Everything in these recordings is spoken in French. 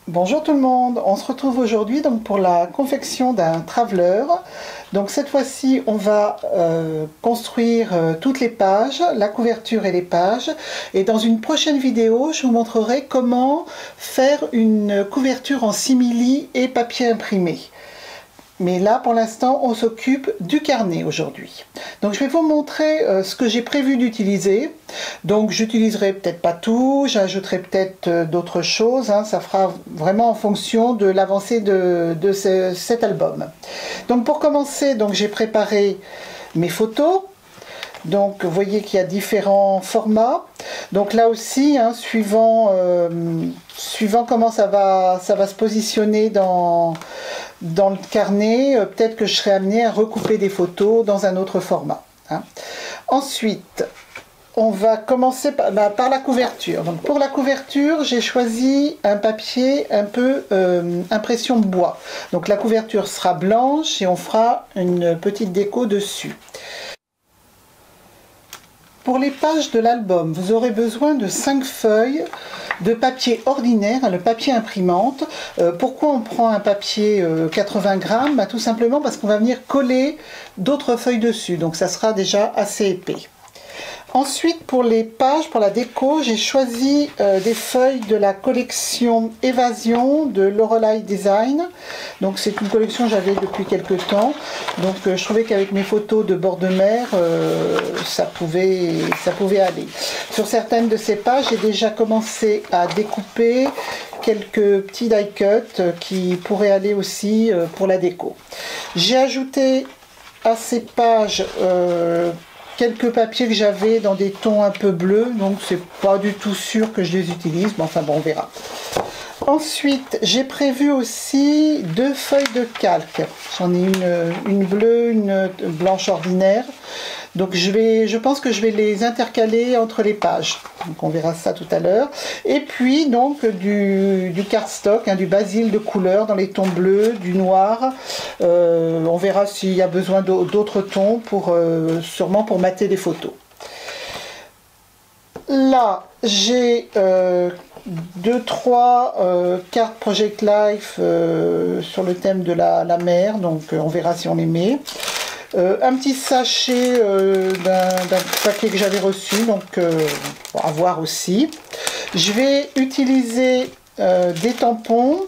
Bonjour tout le monde, on se retrouve aujourd'hui donc pour la confection d'un traveler. Donc cette fois-ci on va construire toutes les pages, la couverture et les pages, et dans une prochaine vidéo je vous montrerai comment faire une couverture en simili et papier imprimé. Mais là, pour l'instant, on s'occupe du carnet aujourd'hui. Donc, je vais vous montrer ce que j'ai prévu d'utiliser. Donc, j'utiliserai peut-être pas tout, j'ajouterai peut-être d'autres choses. Hein, ça fera vraiment en fonction de l'avancée de cet album. Donc, pour commencer, donc j'ai préparé mes photos. Donc, vous voyez qu'il y a différents formats. Donc là aussi, hein, suivant comment ça va se positionner dans le carnet, peut-être que je serai amenée à recouper des photos dans un autre format. Hein. Ensuite, on va commencer par la couverture. Donc pour la couverture, j'ai choisi un papier un peu impression de bois. Donc la couverture sera blanche et on fera une petite déco dessus. Pour les pages de l'album, vous aurez besoin de 5 feuilles de papier ordinaire, le papier imprimante. Pourquoi on prend un papier 80 grammes? Tout simplement parce qu'on va venir coller d'autres feuilles dessus, donc ça sera déjà assez épais. Ensuite, pour les pages, pour la déco, j'ai choisi des feuilles de la collection Évasion de Lorelei Design. Donc c'est une collection que j'avais depuis quelques temps. Donc je trouvais qu'avec mes photos de bord de mer, ça pouvait aller. Sur certaines de ces pages, j'ai déjà commencé à découper quelques petits die cuts qui pourraient aller aussi pour la déco. J'ai ajouté à ces pages quelques papiers que j'avais dans des tons un peu bleus, donc c'est pas du tout sûr que je les utilise, mais enfin bon, on verra. Ensuite, j'ai prévu aussi 2 feuilles de calque. J'en ai une bleue, une blanche ordinaire. Donc je pense que je vais les intercaler entre les pages. Donc on verra ça tout à l'heure. Et puis donc du cardstock, hein, du basil de couleur dans les tons bleus, du noir. On verra s'il y a besoin d'autres tons sûrement pour mater les photos. Là, j'ai 2-3 cartes Project Life sur le thème de la mer, donc on verra si on les met. Un petit sachet d'un paquet que j'avais reçu, donc à voir aussi. Je vais utiliser des tampons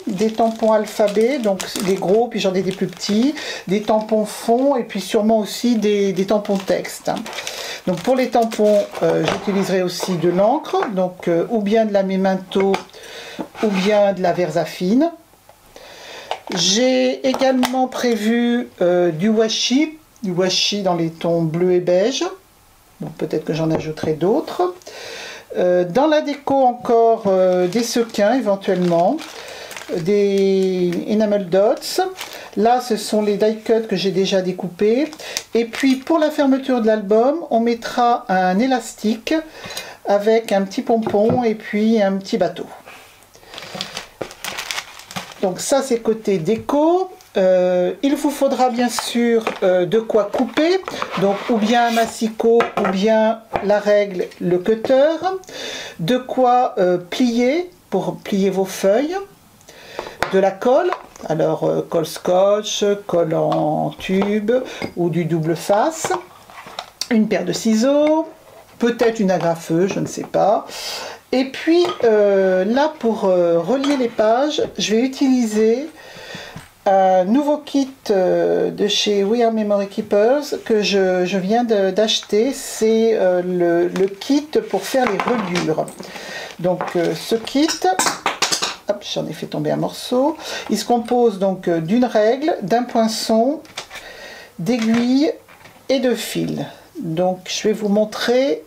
alphabet, donc des gros, puis j'en ai des plus petits, des tampons fond, et puis sûrement aussi des tampons texte. Donc pour les tampons, j'utiliserai aussi de l'encre, donc ou bien de la Memento, ou bien de la Versafine. J'ai également prévu du washi dans les tons bleu et beige. Donc peut-être que j'en ajouterai d'autres. Dans la déco encore des sequins éventuellement, des enamel dots. Là ce sont les die cuts que j'ai déjà découpés. Et puis pour la fermeture de l'album, on mettra un élastique avec un petit pompon et puis un petit bateau. Donc ça c'est côté déco. Il vous faudra bien sûr de quoi couper, donc ou bien un massicot ou bien la règle, le cutter, de quoi plier pour plier vos feuilles, de la colle, alors colle scotch, colle en tube ou du double face, une paire de ciseaux, peut-être une agrafeuse, je ne sais pas. Et puis là pour relier les pages, je vais utiliser un nouveau kit de chez We Are Memory Keepers que je viens d'acheter. C'est le kit pour faire les reliures. Donc ce kit, hop, j'en ai fait tomber un morceau. Il se compose donc d'une règle, d'un poinçon, d'aiguilles et de fil. Donc je vais vous montrer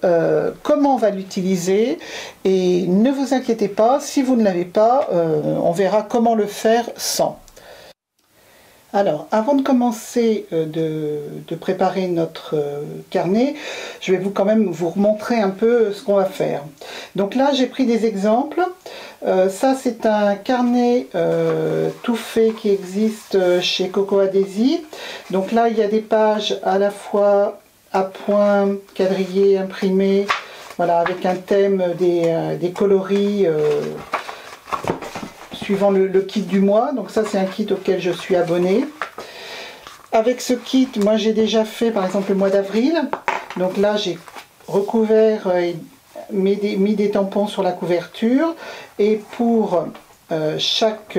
comment on va l'utiliser, et ne vous inquiétez pas, si vous ne l'avez pas, on verra comment le faire sans. Alors, avant de commencer de préparer notre carnet, je vais quand même vous montrer un peu ce qu'on va faire. Donc là, j'ai pris des exemples. Ça, c'est un carnet tout fait qui existe chez Coco Adhesive. Donc là, il y a des pages à la fois à point, quadrillé, imprimé, voilà, avec un thème, des coloris suivant le kit du mois. Donc ça, c'est un kit auquel je suis abonnée. Avec ce kit, moi j'ai déjà fait par exemple le mois d'avril. Donc là, j'ai recouvert et mis des tampons sur la couverture. Et pour chaque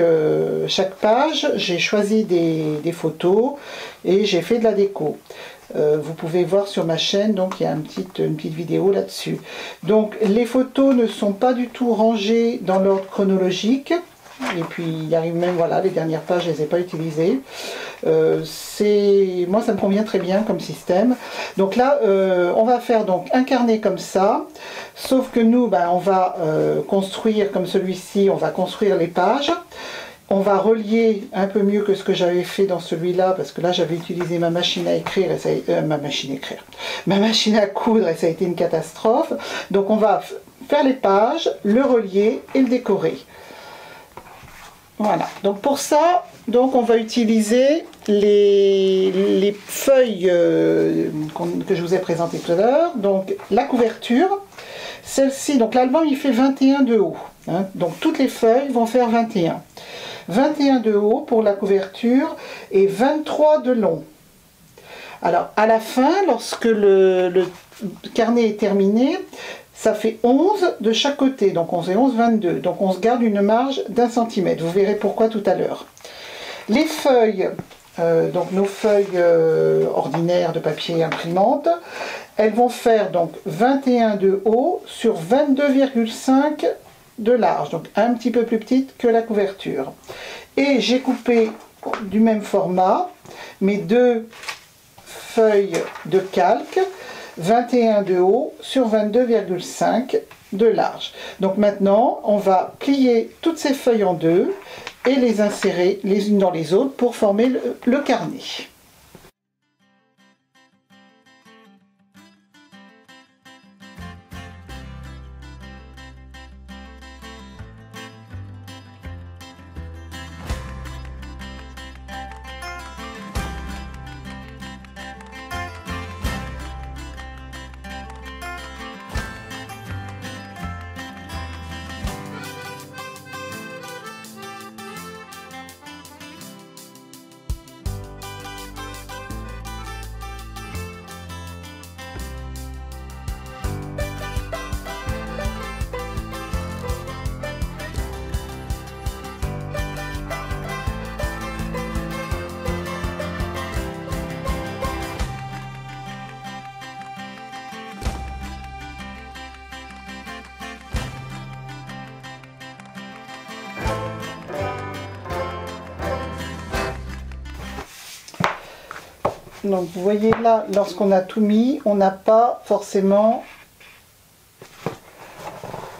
page, j'ai choisi des photos et j'ai fait de la déco. Vous pouvez voir sur ma chaîne, donc il y a une petite vidéo là-dessus. Donc les photos ne sont pas du tout rangées dans l'ordre chronologique. Et puis il arrive même, voilà, les dernières pages, je ne les ai pas utilisées. Moi ça me convient très bien comme système. Donc là on va faire donc un carnet comme ça, sauf que nous on va construire comme celui-ci, on va construire les pages. On va relier un peu mieux que ce que j'avais fait dans celui-là, parce que là j'avais utilisé ma machine à écrire, et ma machine à coudre, et ça a été une catastrophe. Donc on va faire les pages, le relier et le décorer. Voilà, donc pour ça, donc on va utiliser les feuilles que je vous ai présentées tout à l'heure. Donc la couverture, celle-ci, donc l'album il fait 21 de haut, hein, donc toutes les feuilles vont faire 21. 21 de haut pour la couverture et 23 de long. Alors à la fin, lorsque le carnet est terminé, ça fait 11 de chaque côté, donc 11 et 11, 22. Donc on se garde une marge d'1 centimètre. Vous verrez pourquoi tout à l'heure. Les feuilles, donc nos feuilles ordinaires de papier imprimante, elles vont faire donc 21 de haut sur 22,5 de large, donc un petit peu plus petite que la couverture. Et j'ai coupé du même format mes deux feuilles de calque, 21 de haut sur 22,5 de large. Donc maintenant, on va plier toutes ces feuilles en deux et les insérer les unes dans les autres pour former le carnet. Donc vous voyez là, lorsqu'on a tout mis, on n'a pas forcément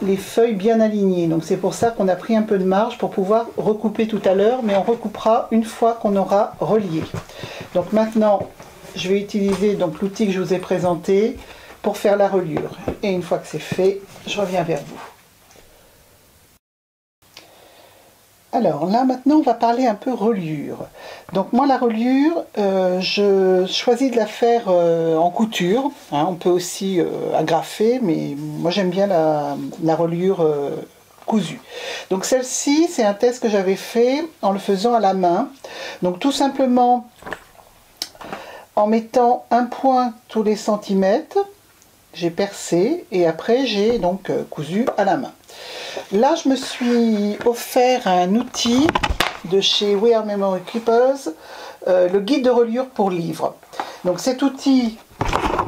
les feuilles bien alignées. Donc c'est pour ça qu'on a pris un peu de marge pour pouvoir recouper tout à l'heure, mais on recoupera une fois qu'on aura relié. Donc maintenant, je vais utiliser donc l'outil que je vous ai présenté pour faire la reliure. Et une fois que c'est fait, je reviens vers vous. Alors là maintenant on va parler un peu reliure. Donc moi la reliure, je choisis de la faire en couture, hein, on peut aussi agrafer, mais moi j'aime bien la reliure cousue. Donc celle-ci c'est un test que j'avais fait en le faisant à la main. Donc tout simplement en mettant un point tous les centimètres, j'ai percé et après j'ai donc cousu à la main. Là, je me suis offert un outil de chez We Are Memory Keepers, le guide de reliure pour livres. Donc cet outil,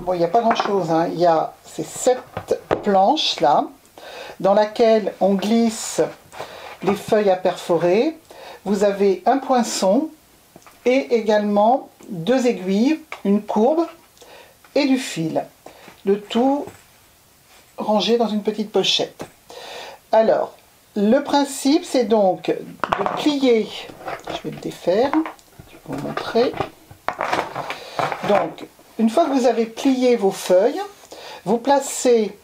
bon, il n'y a pas grand chose, hein. Il y a ces 7 planches là, dans laquelle on glisse les feuilles à perforer. Vous avez un poinçon et également 2 aiguilles, une courbe et du fil. Le tout rangé dans une petite pochette. Alors, le principe, c'est donc de plier, je vais le défaire, je vais vous montrer. Donc, une fois que vous avez plié vos feuilles, vous placez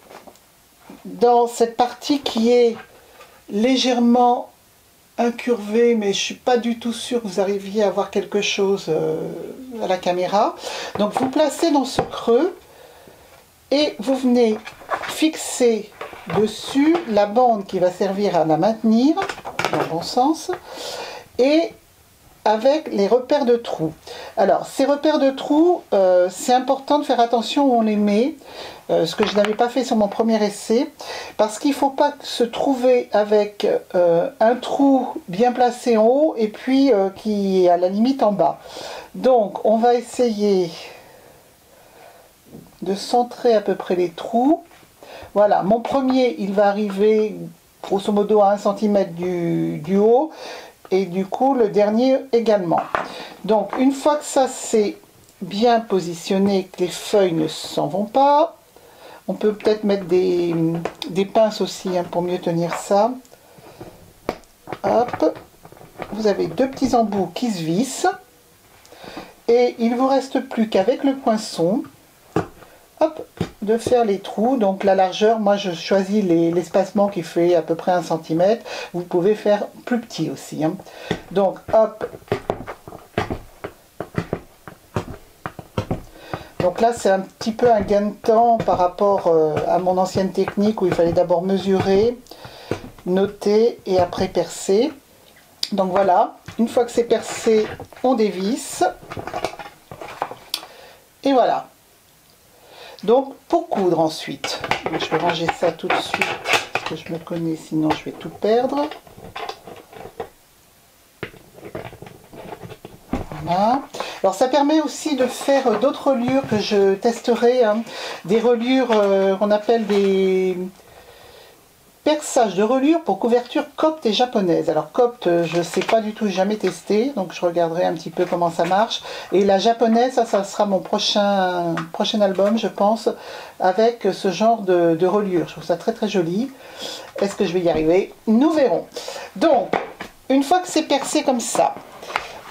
dans cette partie qui est légèrement incurvée, mais je ne suis pas du tout sûre que vous arriviez à voir quelque chose à la caméra. Donc, vous placez dans ce creux et vous venez fixer dessus la bande qui va servir à la maintenir. dans le bon sens. Et avec les repères de trous. Alors, ces repères de trous, c'est important de faire attention où on les met, ce que je n'avais pas fait sur mon premier essai, parce qu'il ne faut pas se trouver avec un trou bien placé en haut et puis qui est à la limite en bas. Donc, on va essayer de centrer à peu près les trous. Voilà, mon premier, il va arriver grosso modo à 1 cm du haut. Et du coup, le dernier également. Donc, une fois que ça c'est bien positionné, que les feuilles ne s'en vont pas, on peut peut-être mettre des pinces aussi hein, pour mieux tenir ça. Hop, vous avez 2 petits embouts qui se vissent. Et il ne vous reste plus qu'avec le poinçon, hop, de faire les trous. Donc la largeur, moi je choisis l'espacement qui fait à peu près 1 cm. Vous pouvez faire plus petit aussi. Hein. Donc hop. Donc là c'est un petit peu un gain de temps par rapport à mon ancienne technique où il fallait d'abord mesurer, noter et après percer. Donc voilà, une fois que c'est percé, on dévisse. Et voilà. Donc, pour coudre ensuite, je vais ranger ça tout de suite, parce que je me connais, sinon je vais tout perdre. Voilà. Alors, ça permet aussi de faire d'autres reliures que je testerai, hein. Des reliures qu'on appelle des perçages de reliures pour couverture copte et japonaise. Alors copte, je ne sais pas du tout, jamais testé, donc je regarderai un petit peu comment ça marche. Et la japonaise, ça sera mon prochain album, je pense, avec ce genre de reliure. Je trouve ça très très joli. Est-ce que je vais y arriver? Nous verrons. Donc, une fois que c'est percé comme ça,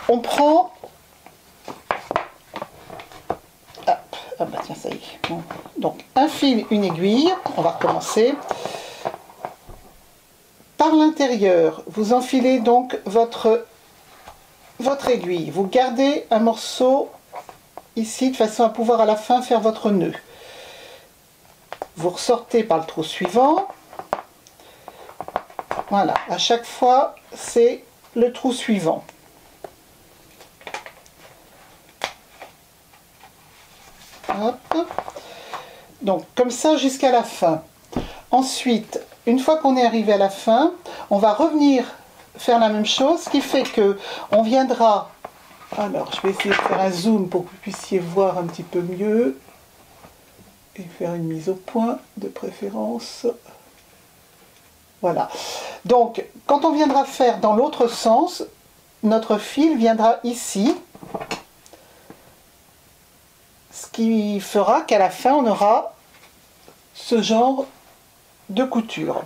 on prend... Hop, ah bah tiens, ça y est. Bon. Donc, un fil, une aiguille, on va recommencer. Par l'intérieur, vous enfilez donc votre aiguille. Vous gardez un morceau ici de façon à pouvoir à la fin faire votre nœud. Vous ressortez par le trou suivant. Voilà, à chaque fois, c'est le trou suivant. Hop. Donc, comme ça jusqu'à la fin. Ensuite, une fois qu'on est arrivé à la fin, on va revenir faire la même chose, ce qui fait que on viendra... Alors, je vais essayer de faire un zoom pour que vous puissiez voir un petit peu mieux. Et faire une mise au point de préférence. Voilà. Donc, quand on viendra faire dans l'autre sens, notre fil viendra ici. Ce qui fera qu'à la fin, on aura ce genre de couture.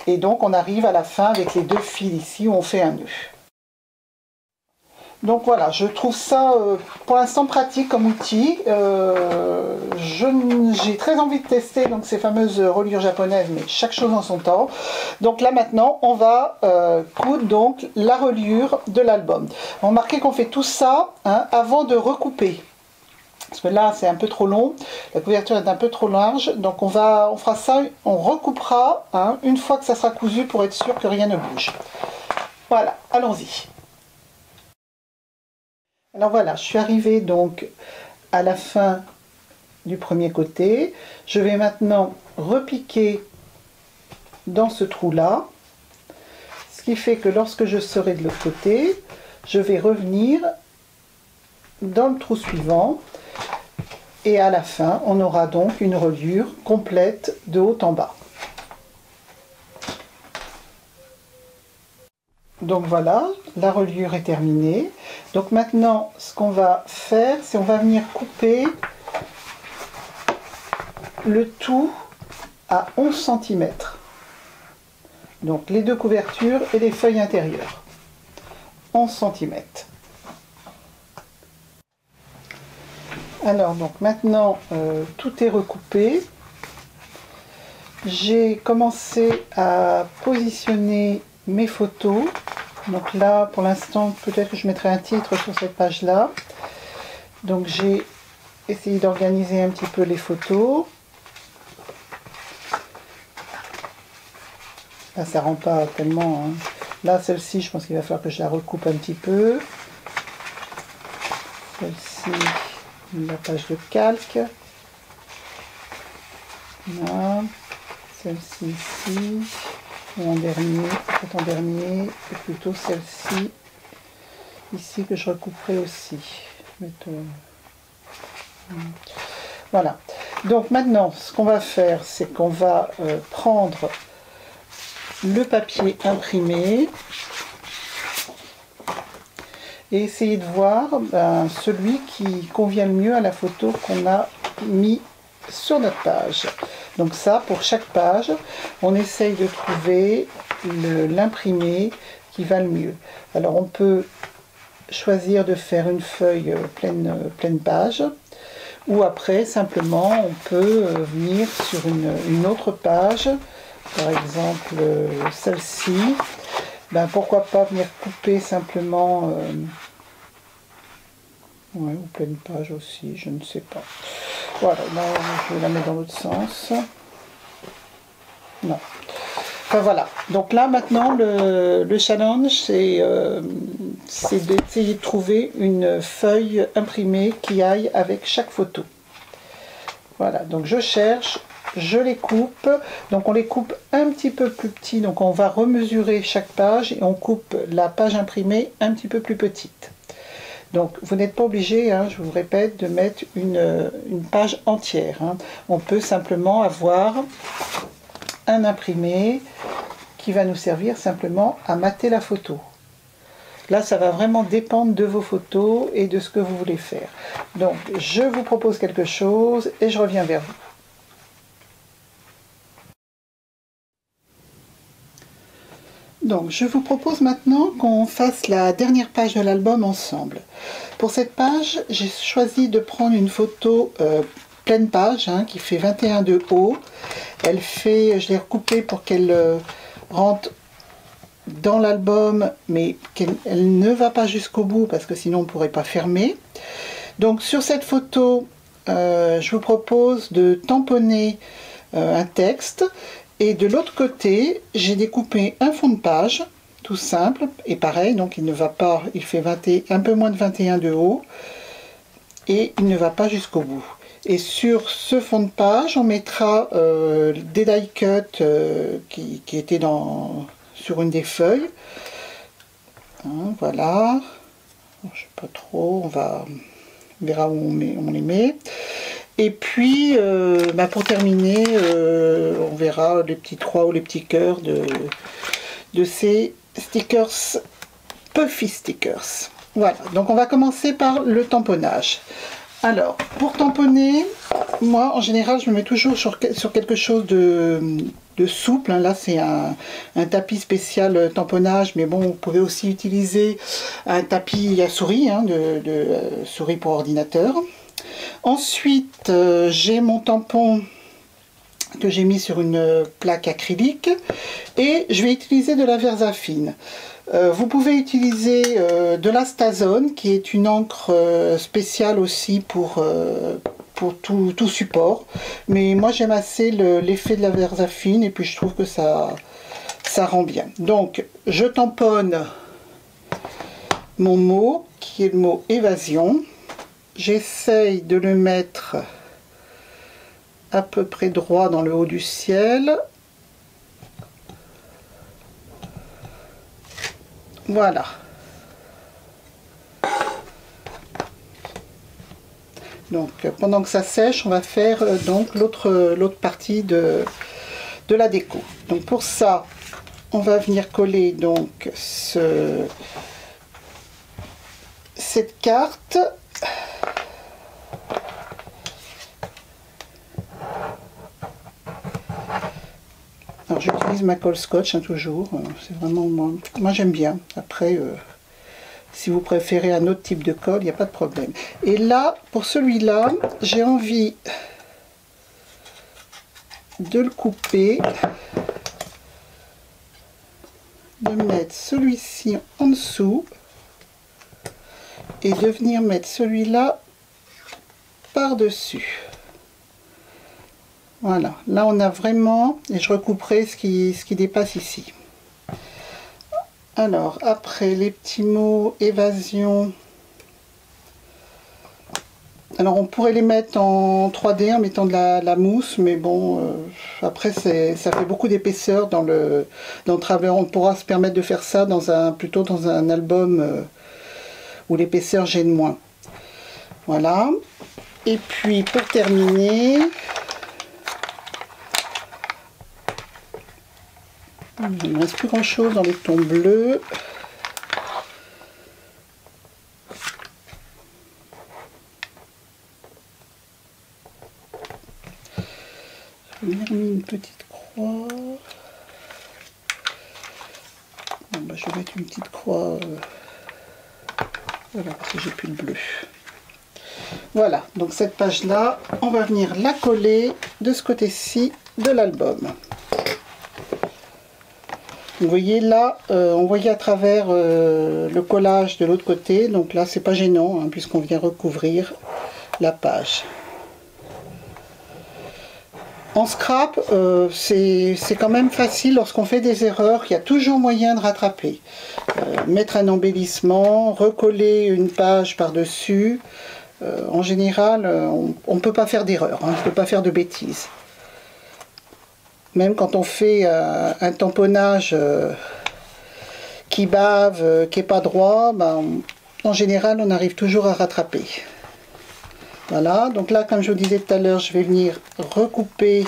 Et donc on arrive à la fin avec les 2 fils ici où on fait un nœud. Donc voilà, je trouve ça pour l'instant pratique comme outil. J'ai très envie de tester donc ces fameuses reliures japonaises, mais chaque chose en son temps. Donc là maintenant on va coudre donc la reliure de l'album. Remarquez qu'on fait tout ça hein, avant de recouper. Parce que là c'est un peu trop long, la couverture est un peu trop large, donc on fera ça, on recoupera hein, une fois que ça sera cousu pour être sûr que rien ne bouge. Voilà, allons-y. Alors voilà, je suis arrivée donc à la fin du premier côté. Je vais maintenant repiquer dans ce trou-là, ce qui fait que lorsque je serai de l'autre côté, je vais revenir dans le trou suivant. Et à la fin, on aura donc une reliure complète de haut en bas. Donc voilà, la reliure est terminée. Donc maintenant, ce qu'on va faire, c'est on va venir couper le tout à 11 cm. Donc les 2 couvertures et les feuilles intérieures. 11 cm. Alors donc maintenant tout est recoupé. J'ai commencé à positionner mes photos. Donc là pour l'instant peut-être que je mettrai un titre sur cette page là. Donc j'ai essayé d'organiser un petit peu les photos. Là, ça rend pas tellement. Hein. Là, celle-ci, je pense qu'il va falloir que je la recoupe un petit peu. Celle-ci, la page de calque. Là. Celle-ci ici. Ou en dernier. En dernier. Et plutôt celle-ci. Ici que je recouperai aussi. Mettons. Voilà. Donc maintenant, ce qu'on va faire, c'est qu'on va prendre le papier imprimé et essayer de voir celui qui convient le mieux à la photo qu'on a mis sur notre page. Donc ça, pour chaque page, on essaye de trouver l'imprimé qui va le mieux. Alors on peut choisir de faire une feuille pleine page, ou après simplement on peut venir sur une autre page, par exemple celle-ci. Ben, pourquoi pas venir couper simplement ouais, ou pleine page aussi, je ne sais pas. Voilà, là je vais la mettre dans l'autre sens. Non. Enfin voilà, donc là maintenant le challenge c'est d'essayer de trouver une feuille imprimée qui aille avec chaque photo. Voilà, donc je cherche, je les coupe, donc on les coupe un petit peu plus petits, donc on va remesurer chaque page et on coupe la page imprimée un petit peu plus petite. Donc vous n'êtes pas obligé, hein, je vous répète, de mettre une page entière. Hein. On peut simplement avoir un imprimé qui va nous servir simplement à mater la photo. Là, ça va vraiment dépendre de vos photos et de ce que vous voulez faire. Donc, je vous propose quelque chose et je reviens vers vous. Donc, je vous propose maintenant qu'on fasse la dernière page de l'album ensemble. Pour cette page, j'ai choisi de prendre une photo pleine page, hein, qui fait 21 de haut. Elle fait, je l'ai recoupée pour qu'elle rentre dans l'album, mais qu'elle ne va pas jusqu'au bout parce que sinon on ne pourrait pas fermer. Donc sur cette photo, je vous propose de tamponner un texte et de l'autre côté, j'ai découpé un fond de page, tout simple, et pareil, donc il ne va pas, il fait un peu moins de 21 de haut et il ne va pas jusqu'au bout. Et sur ce fond de page, on mettra des die cuts qui étaient sur une des feuilles. Hein, voilà. Je sais pas trop, on verra où on les met. Et puis, pour terminer, on verra les petits croix ou les petits cœurs de ces stickers, Puffy Stickers. Voilà, donc on va commencer par le tamponnage. Alors, pour tamponner, moi en général je me mets toujours sur quelque chose de souple. Hein. Là c'est un tapis spécial tamponnage, mais bon, vous pouvez aussi utiliser un tapis à souris, hein, de souris pour ordinateur. Ensuite, j'ai mon tampon que j'ai mis sur une plaque acrylique et je vais utiliser de la Versafine. Vous pouvez utiliser de la Stazone, qui est une encre spéciale aussi pour tout support. Mais moi j'aime assez l'effet de la Versafine et puis je trouve que ça rend bien. Donc je tamponne mon mot, qui est le mot évasion. J'essaye de le mettre à peu près droit dans le haut du ciel. Voilà. Donc pendant que ça sèche, on va faire donc l'autre partie de la déco. Donc pour ça, on va venir coller donc cette carte. Alors j'utilise ma colle scotch, hein, toujours, c'est vraiment moi j'aime bien. Après, si vous préférez un autre type de colle, il n'y a pas de problème. Et là, pour celui-là, j'ai envie de le couper, de mettre celui-ci en dessous et de venir mettre celui-là par-dessus. Voilà, là on a vraiment, et je recouperai ce qui dépasse ici. Alors, après les petits mots évasion, alors on pourrait les mettre en 3D en mettant de la mousse, mais bon, après ça fait beaucoup d'épaisseur dans le travers. On pourra se permettre de faire ça plutôt dans un album où l'épaisseur gêne moins. Voilà. Et puis pour terminer, il ne me reste plus grand chose dans les tons bleus. Je vais venir mettre une petite croix. Bon, bah, je vais mettre une petite croix. Voilà, parce que j'ai plus de bleu. Voilà, donc cette page-là, on va venir la coller de ce côté-ci de l'album. Vous voyez là, on voyait à travers le collage de l'autre côté, donc là c'est pas gênant hein, puisqu'on vient recouvrir la page. En scrap, c'est quand même facile lorsqu'on fait des erreurs, il y a toujours moyen de rattraper. Mettre un embellissement, recoller une page par-dessus, en général on ne peut pas faire d'erreur, hein, on ne peut pas faire de bêtises. Même quand on fait un tamponnage qui bave, qui n'est pas droit, ben, en général on arrive toujours à rattraper. Voilà, donc là comme je vous disais tout à l'heure, je vais venir recouper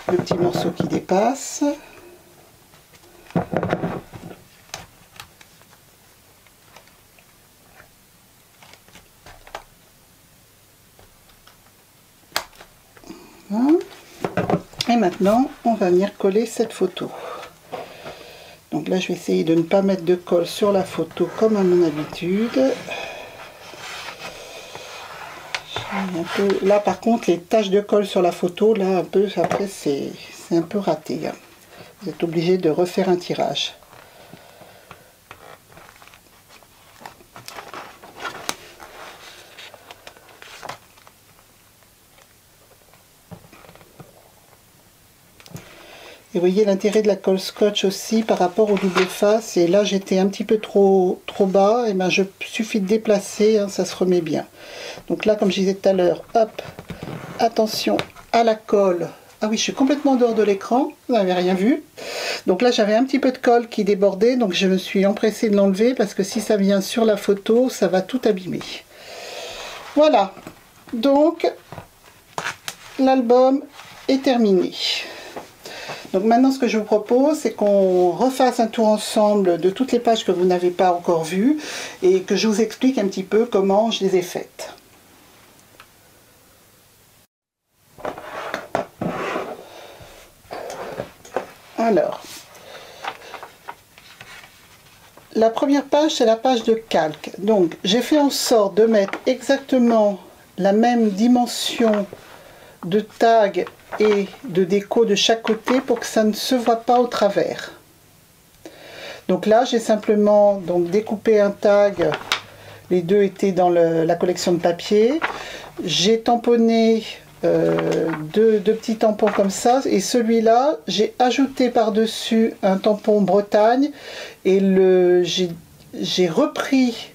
le petit morceau qui dépasse. Voilà. Et maintenant, on va venir coller cette photo. Donc là, je vais essayer de ne pas mettre de colle sur la photo comme à mon habitude. Là, par contre, les taches de colle sur la photo, là, un peu, après, c'est un peu raté. Hein. Vous êtes obligé de refaire un tirage. Et vous voyez l'intérêt de la colle scotch aussi par rapport au double face. Et là j'étais un petit peu trop bas. Et ben je suffit de déplacer, hein, ça se remet bien. Donc là comme je disais tout à l'heure, hop, attention à la colle. Ah oui, je suis complètement en dehors de l'écran, vous n'avez rien vu. Donc là j'avais un petit peu de colle qui débordait, donc je me suis empressée de l'enlever parce que si ça vient sur la photo, ça va tout abîmer. Voilà, donc l'album est terminé. Donc maintenant ce que je vous propose, c'est qu'on refasse un tour ensemble de toutes les pages que vous n'avez pas encore vues et que je vous explique un petit peu comment je les ai faites. Alors, la première page, c'est la page de calque. Donc j'ai fait en sorte de mettre exactement la même dimension de tag et de déco de chaque côté pour que ça ne se voit pas au travers. Donc là j'ai simplement donc découpé un tag, les deux étaient dans la collection de papier. J'ai tamponné deux petits tampons comme ça, et celui-là j'ai ajouté par dessus un tampon Bretagne et j'ai repris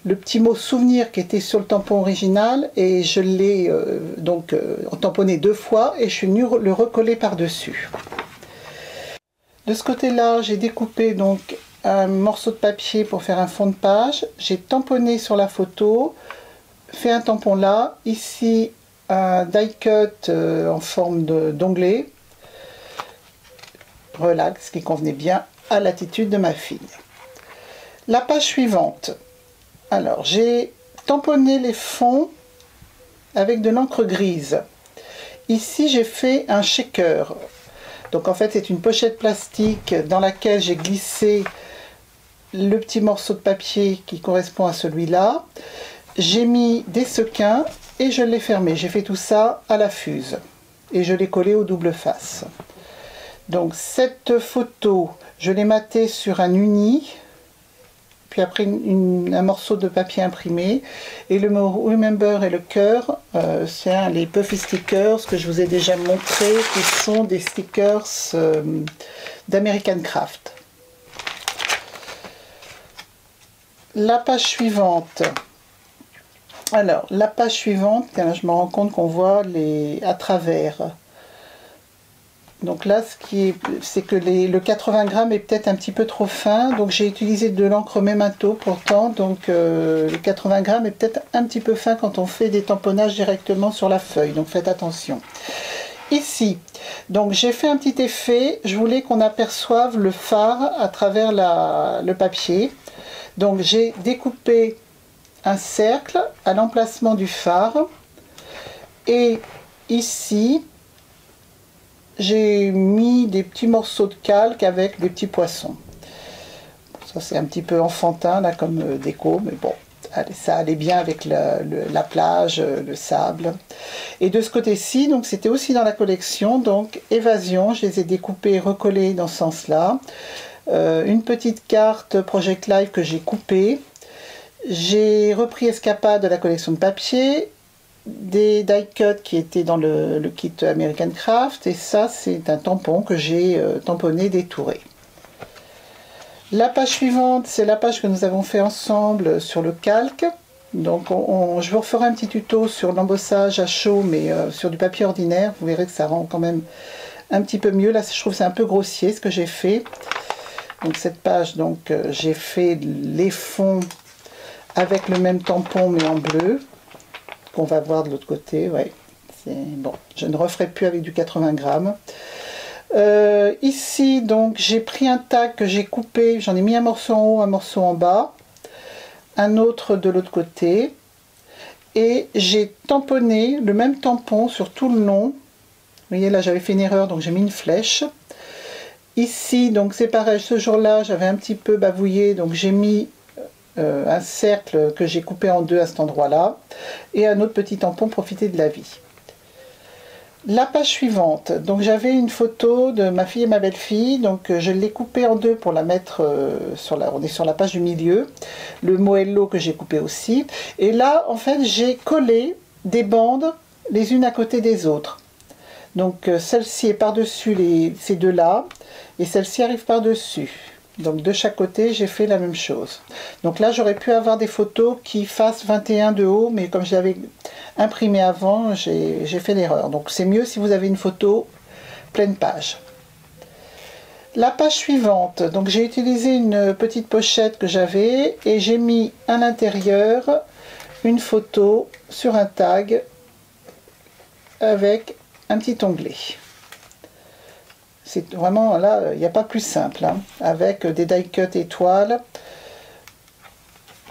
le petit mot souvenir qui était sur le tampon original et je l'ai tamponné 2 fois et je suis venue le recoller par dessus. De ce côté là j'ai découpé donc un morceau de papier pour faire un fond de page, j'ai tamponné sur la photo, fait un tampon là, ici un die cut en forme d'onglet, relax, qui convenait bien à l'attitude de ma fille. La page suivante. Alors, j'ai tamponné les fonds avec de l'encre grise. Ici, j'ai fait un shaker. Donc, en fait, c'est une pochette plastique dans laquelle j'ai glissé le petit morceau de papier qui correspond à celui-là. J'ai mis des sequins et je l'ai fermé. J'ai fait tout ça à la fuse. Et je l'ai collé au double face. Donc, cette photo, je l'ai matée sur un uni. puis après un morceau de papier imprimé, et le mot Remember et le cœur, c'est les Puffy Stickers que je vous ai déjà montré, qui sont des stickers d'American Craft. La page suivante. Alors, la page suivante, je me rends compte qu'on voit à travers. Donc là, c'est que le 80 grammes est peut-être un petit peu trop fin, donc j'ai utilisé de l'encre Memento pourtant, donc le 80 grammes est peut-être un petit peu fin quand on fait des tamponnages directement sur la feuille, donc faites attention. Ici, donc j'ai fait un petit effet, je voulais qu'on aperçoive le phare à travers le papier, donc j'ai découpé un cercle à l'emplacement du phare, et ici, j'ai mis des petits morceaux de calque avec des petits poissons. Ça c'est un petit peu enfantin là comme déco, mais bon, ça allait bien avec la plage, le sable. Et de ce côté-ci, donc c'était aussi dans la collection, donc Évasion, je les ai découpés et recollés dans ce sens-là. Une petite carte Project Live que j'ai coupée. J'ai repris Escapade de la collection de papier, des die cuts qui étaient dans le kit American Craft, et ça c'est un tampon que j'ai tamponné, détouré. La page suivante, c'est la page que nous avons fait ensemble sur le calque. Donc je vous referai un petit tuto sur l'embossage à chaud, mais sur du papier ordinaire, vous verrez que ça rend quand même un petit peu mieux. Là je trouve que c'est un peu grossier ce que j'ai fait. Donc cette page, donc j'ai fait les fonds avec le même tampon mais en bleu, qu'on va voir de l'autre côté. Ouais. Bon, je ne referai plus avec du 80 grammes. Ici, donc, j'ai pris un tag que j'ai coupé, j'en ai mis un morceau en haut, un morceau en bas, un autre de l'autre côté, et j'ai tamponné le même tampon sur tout le long. Vous voyez, là, j'avais fait une erreur, donc j'ai mis une flèche. Ici, donc, c'est pareil, ce jour-là, j'avais un petit peu bavouillé, donc j'ai mis un cercle que j'ai coupé en deux à cet endroit-là, et un autre petit tampon Profiter de la vie. La page suivante, donc j'avais une photo de ma fille et ma belle-fille, donc je l'ai coupée en deux pour la mettre on est sur la page du milieu, le Moello que j'ai coupé aussi, et là en fait j'ai collé des bandes les unes à côté des autres. Donc celle-ci est par-dessus ces deux-là, et celle-ci arrive par-dessus. Donc de chaque côté, j'ai fait la même chose. Donc là, j'aurais pu avoir des photos qui fassent 21 de haut, mais comme je l'avais imprimé avant, j'ai fait l'erreur. Donc c'est mieux si vous avez une photo pleine page. La page suivante, donc j'ai utilisé une petite pochette que j'avais et j'ai mis à l'intérieur une photo sur un tag avec un petit onglet. C'est vraiment, là, il n'y a pas plus simple, hein, avec des die cut étoiles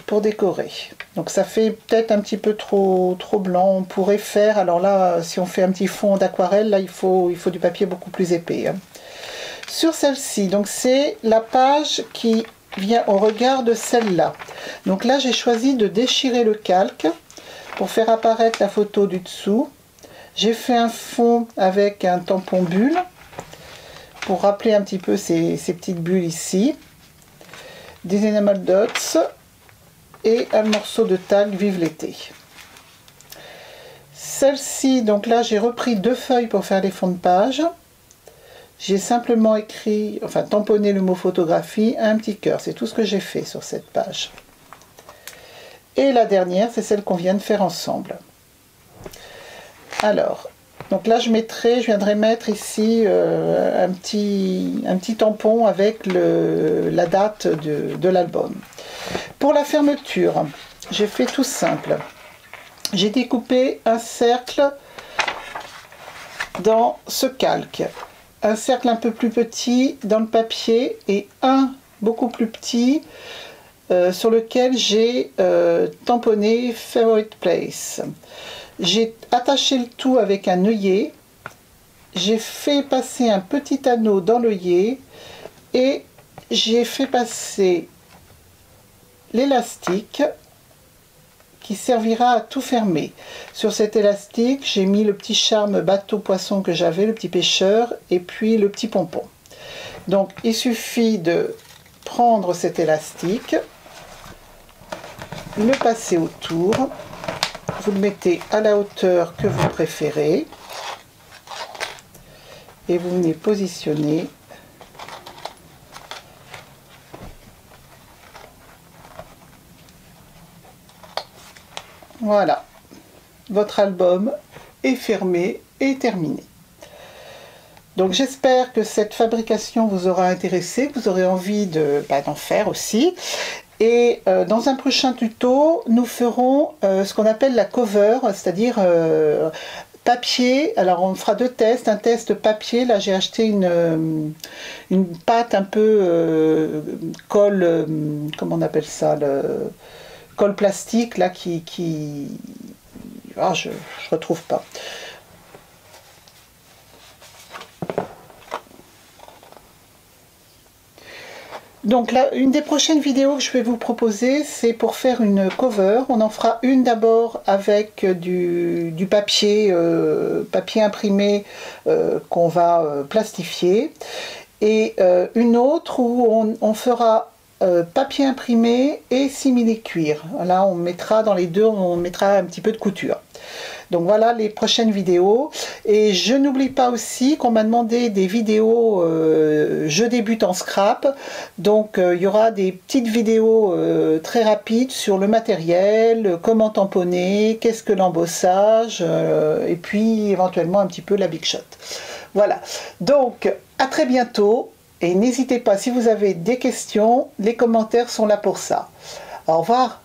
pour décorer. Donc ça fait peut-être un petit peu trop blanc. On pourrait faire, alors là, si on fait un petit fond d'aquarelle, là, il faut du papier beaucoup plus épais. Hein. Sur celle-ci, donc c'est la page qui vient au regard de celle-là. Donc là, j'ai choisi de déchirer le calque pour faire apparaître la photo du dessous. J'ai fait un fond avec un tampon bulle, pour rappeler un petit peu ces petites bulles ici, des enamel dots et un morceau de tag Vive l'été. Celle-ci, donc là j'ai repris deux feuilles pour faire les fonds de page. J'ai simplement écrit, enfin tamponné le mot photographie, un petit cœur, c'est tout ce que j'ai fait sur cette page. Et la dernière, c'est celle qu'on vient de faire ensemble. Alors, donc là je viendrai mettre ici un petit tampon avec la date de l'album. Pour la fermeture, j'ai fait tout simple. J'ai découpé un cercle dans ce calque. Un cercle un peu plus petit dans le papier et un beaucoup plus petit sur lequel j'ai tamponné Favorite Place. J'ai attaché le tout avec un œillet, j'ai fait passer un petit anneau dans l'œillet et j'ai fait passer l'élastique qui servira à tout fermer. Sur cet élastique, j'ai mis le petit charme bateau poisson que j'avais, le petit pêcheur, et puis le petit pompon. Donc il suffit de prendre cet élastique le passer autour. Vous le mettez à la hauteur que vous préférez. Et vous venez positionner voilà, votre album est fermé et terminé. Donc j'espère que cette fabrication vous aura intéressé, que vous aurez envie d'en faire aussi. Et dans un prochain tuto, nous ferons ce qu'on appelle la cover, c'est-à-dire papier. Alors on fera deux tests, un test papier. Là j'ai acheté une pâte un peu colle, comment on appelle ça, le colle plastique là ah, je retrouve pas. Donc là, une des prochaines vidéos que je vais vous proposer, c'est pour faire une cover. On en fera une d'abord avec du papier, papier imprimé qu'on va plastifier, et une autre où on fera papier imprimé et simili-cuir. Là, on mettra dans les deux, on mettra un petit peu de couture. Donc voilà les prochaines vidéos. Et je n'oublie pas aussi qu'on m'a demandé des vidéos je débute en scrap. Donc il y aura des petites vidéos très rapides sur le matériel, comment tamponner, qu'est-ce que l'embossage, et puis éventuellement un petit peu la Big Shot. Voilà, donc à très bientôt. Et n'hésitez pas, si vous avez des questions, les commentaires sont là pour ça. Au revoir.